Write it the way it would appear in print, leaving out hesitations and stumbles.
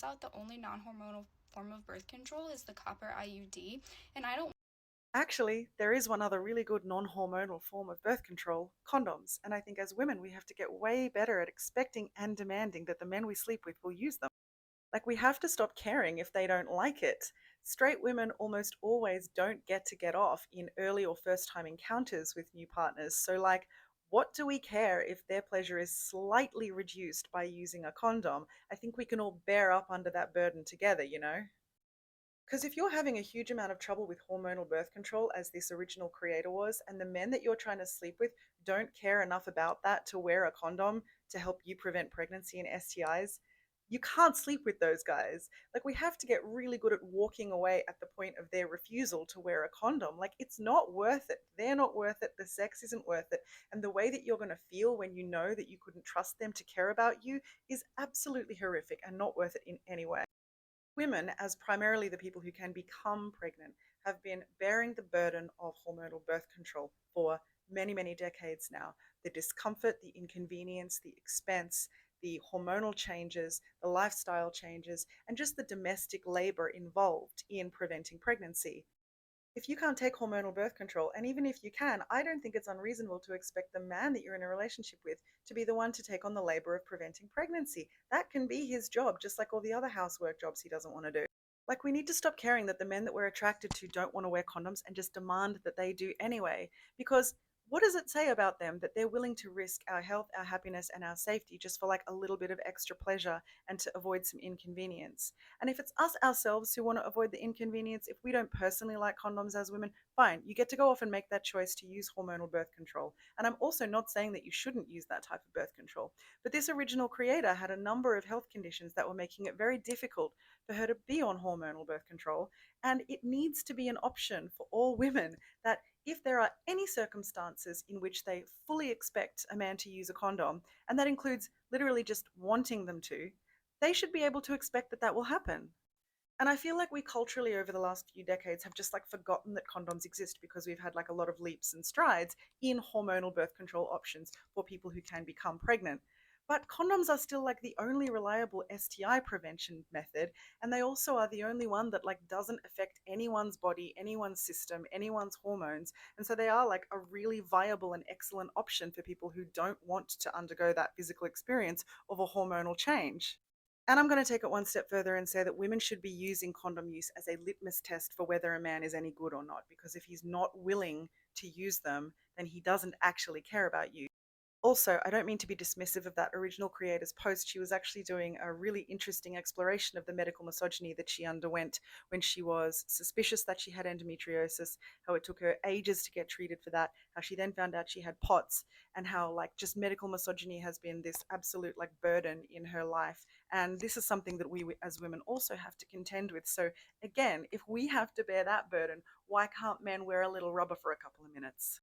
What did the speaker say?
turns out the only non-hormonal form of birth control is the copper IUD, and I don't. Actually, there is one other really good non hormonal form of birth control condoms. And I think as women, we have to get way better at expecting and demanding that the men we sleep with will use them. Like, we have to stop caring if they don't like it. Straight women almost always don't get off in early or first time encounters with new partners. So, like, what do we care if their pleasure is slightly reduced by using a condom? I think we can all bear up under that burden together, you know? Because if you're having a huge amount of trouble with hormonal birth control, as this original creator was, and the men that you're trying to sleep with don't care enough about that to wear a condom to help you prevent pregnancy and STIs, you can't sleep with those guys. Like, we have to get really good at walking away at the point of their refusal to wear a condom. Like, it's not worth it. They're not worth it. The sex isn't worth it. And the way that you're going to feel when you know that you couldn't trust them to care about you is absolutely horrific and not worth it in any way. Women, as primarily the people who can become pregnant, have been bearing the burden of hormonal birth control for many, many decades now. The discomfort, the inconvenience, the expense, the hormonal changes, the lifestyle changes, and just the domestic labor involved in preventing pregnancy. If you can't take hormonal birth control, and even if you can, I don't think it's unreasonable to expect the man that you're in a relationship with to be the one to take on the labor of preventing pregnancy. That can be his job, just like all the other housework jobs he doesn't want to do. Like, we need to stop caring that the men that we're attracted to don't want to wear condoms and just demand that they do anyway. Because what does it say about them that they're willing to risk our health, our happiness, and our safety just for like a little bit of extra pleasure and to avoid some inconvenience? And if it's us ourselves who want to avoid the inconvenience, if we don't personally like condoms as women, fine, you get to go off and make that choice to use hormonal birth control. And I'm also not saying that you shouldn't use that type of birth control. But this original creator had a number of health conditions that were making it very difficult for her to be on hormonal birth control. And it needs to be an option for all women that if there are any circumstances in which they fully expect a man to use a condom, and that includes literally just wanting them to, they should be able to expect that that will happen. And I feel like we culturally over the last few decades have just like forgotten that condoms exist because we've had like a lot of leaps and strides in hormonal birth control options for people who can become pregnant. But condoms are still like the only reliable STI prevention method, and they also are the only one that like doesn't affect anyone's body, anyone's system, anyone's hormones. And so they are like a really viable and excellent option for people who don't want to undergo that physical experience of a hormonal change. And I'm going to take it one step further and say that women should be using condom use as a litmus test for whether a man is any good or not. Because if he's not willing to use them, then he doesn't actually care about you. Also, I don't mean to be dismissive of that original creator's post. She was actually doing a really interesting exploration of the medical misogyny that she underwent when she was suspicious that she had endometriosis, how it took her ages to get treated for that, how she then found out she had POTS, and how like just medical misogyny has been this absolute like burden in her life. And this is something that we as women also have to contend with. So again, if we have to bear that burden, why can't men wear a little rubber for a couple of minutes?